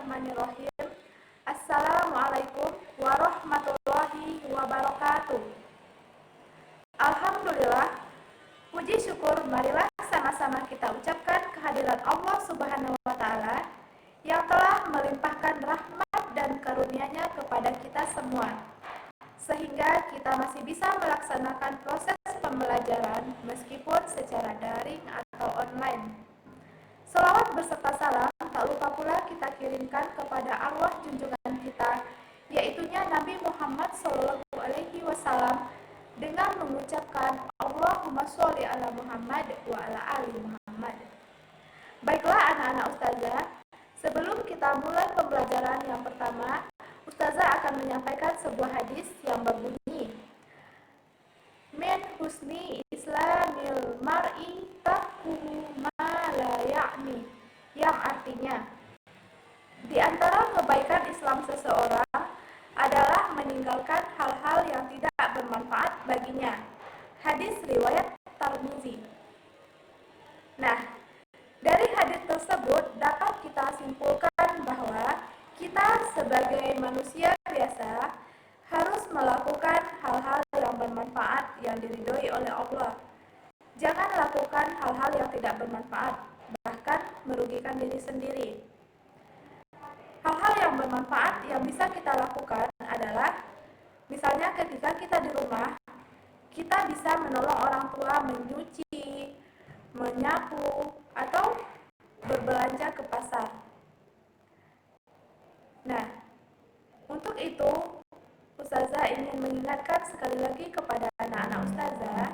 Bismillahirrahmanirrahim. Assalamualaikum warahmatullahi wabarakatuh. Alhamdulillah, puji syukur marilah sama-sama kita ucapkan kehadiran Allah Subhanahu wa Ta'ala yang telah melimpahkan rahmat dan karunia-Nya kepada kita semua, sehingga kita masih bisa melaksanakan proses pembelajaran meskipun secara daring atau online. Selawat beserta salam tak lupa pula kita kirimkan kepada arwah junjungan kita, yaitunya Nabi Muhammad SAW, dengan mengucapkan Allahumma sholli ala Muhammad wa ala ali Muhammad. Baiklah anak-anak ustazah, sebelum kita mulai pembelajaran yang pertama, ustazah akan menyampaikan sebuah hadis yang berbunyi, min husni islamil mar'i tarkuhu ma la ya'ni, yang artinya, di antara kebaikan Islam seseorang adalah meninggalkan hal-hal yang tidak bermanfaat baginya. Hadis riwayat Tirmizi. Nah, dari hadis tersebut dapat kita simpulkan bahwa kita sebagai manusia biasa harus melakukan hal-hal yang bermanfaat yang diridhoi oleh Allah. Jangan lakukan hal-hal yang tidak bermanfaat, bahkan merugikan diri sendiri. Hal-hal yang bermanfaat yang bisa kita lakukan adalah, misalnya ketika kita di rumah, kita bisa menolong orang tua menyuci, menyapu, atau berbelanja ke pasar. Nah, untuk itu, ustazah ingin mengingatkan sekali lagi kepada anak-anak ustazah,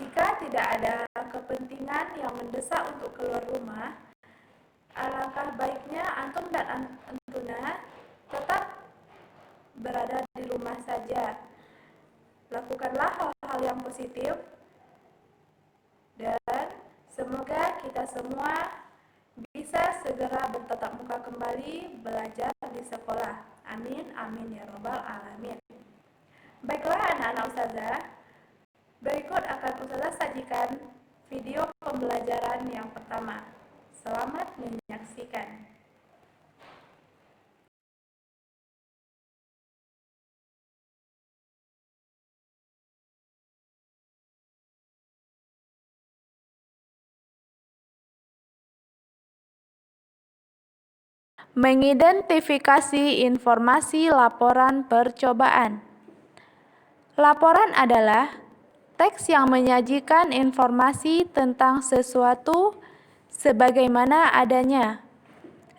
jika tidak ada kepentingan yang mendesak untuk keluar rumah, alangkah baiknya antum dan antuna tetap berada di rumah saja. Lakukanlah hal-hal yang positif dan semoga kita semua bisa segera bertatap muka kembali belajar di sekolah. Amin, amin ya robbal alamin. Baiklah anak-anak ustazah, berikut akan ustazah sajikan video pembelajaran yang pertama. Selamat menyaksikan. Mengidentifikasi informasi laporan percobaan. Laporan adalah teks yang menyajikan informasi tentang sesuatu sebagaimana adanya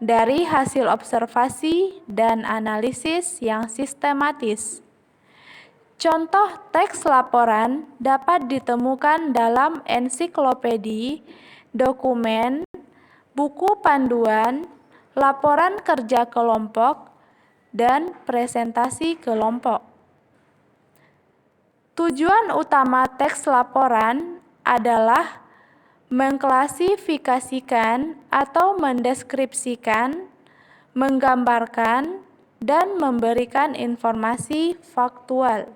dari hasil observasi dan analisis yang sistematis. Contoh teks laporan dapat ditemukan dalam ensiklopedi, dokumen, buku panduan, laporan kerja kelompok, dan presentasi kelompok. Tujuan utama teks laporan adalah mengklasifikasikan atau mendeskripsikan, menggambarkan, dan memberikan informasi faktual.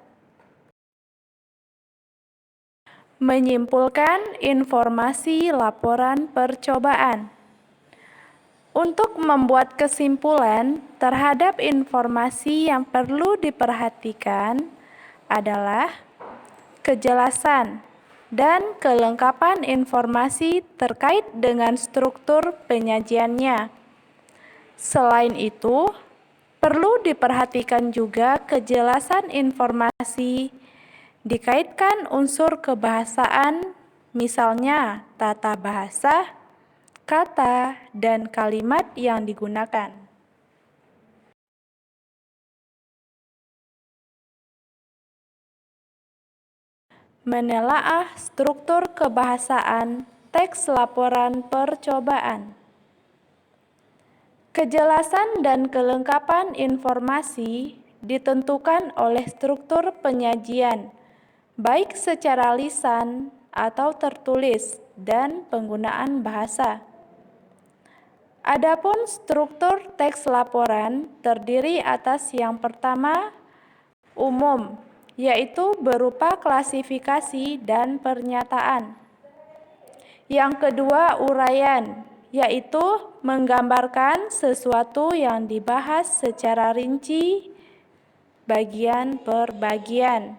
Menyimpulkan informasi laporan percobaan. Untuk membuat kesimpulan terhadap informasi yang perlu diperhatikan adalah kejelasan dan kelengkapan informasi terkait dengan struktur penyajiannya. Selain itu, perlu diperhatikan juga kejelasan informasi dikaitkan unsur kebahasaan, misalnya tata bahasa, kata, dan kalimat yang digunakan. Menelaah struktur kebahasaan teks laporan percobaan. Kejelasan dan kelengkapan informasi ditentukan oleh struktur penyajian, baik secara lisan atau tertulis, dan penggunaan bahasa. Adapun struktur teks laporan terdiri atas yang pertama, umum, yaitu berupa klasifikasi dan pernyataan. Yang kedua, uraian, yaitu menggambarkan sesuatu yang dibahas secara rinci bagian per bagian.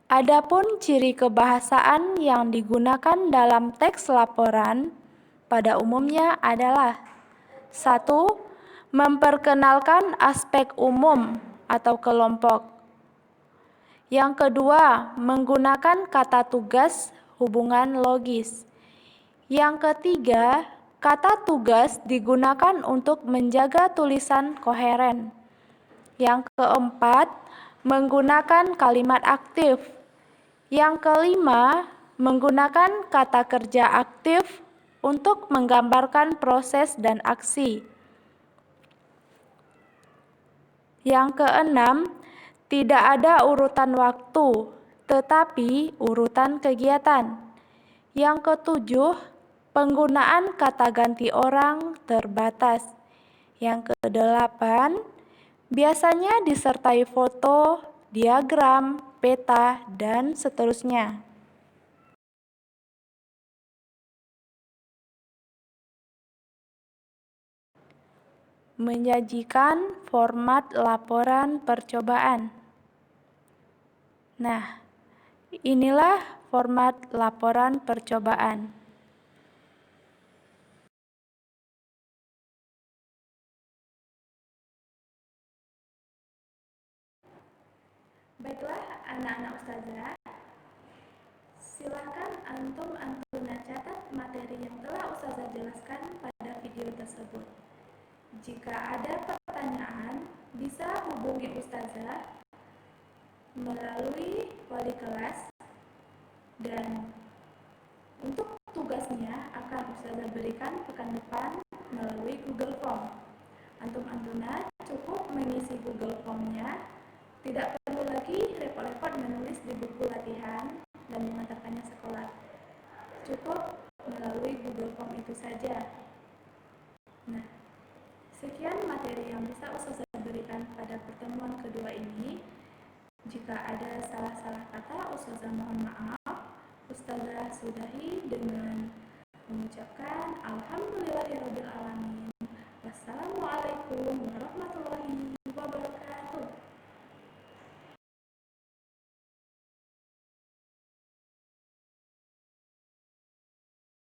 Adapun ciri kebahasaan yang digunakan dalam teks laporan pada umumnya adalah: 1. Memperkenalkan aspek umum atau kelompok. Yang kedua, menggunakan kata tugas hubungan logis. Yang ketiga, kata tugas digunakan untuk menjaga tulisan koheren. Yang keempat, menggunakan kalimat aktif. Yang kelima, menggunakan kata kerja aktif untuk menggambarkan proses dan aksi. Yang keenam, tidak ada urutan waktu, tetapi urutan kegiatan. Yang ketujuh, penggunaan kata ganti orang terbatas. Yang kedelapan, biasanya disertai foto, diagram, peta, dan seterusnya. Menyajikan format laporan percobaan. Nah, inilah format laporan percobaan. Baiklah anak-anak ustazah, silakan antuna catat materi yang telah ustazah jelaskan pada video tersebut. Jika ada pertanyaan, bisa hubungi ustazah melalui wali kelas, dan untuk tugasnya akan ustazah berikan pekan depan melalui Google Form. Antuna cukup mengisi Google Form-nya, tidak perlu lagi repot-repot menulis di buku latihan dan mengantarkannya sekolah. Cukup melalui Google Form itu saja. Nah, sekian materi yang bisa ustazah berikan pada pertemuan kedua ini. Jika ada salah-salah kata, ustazah mohon maaf. Ustazah sudahi dengan mengucapkan alhamdulillahirabbil alamin. Wassalamualaikum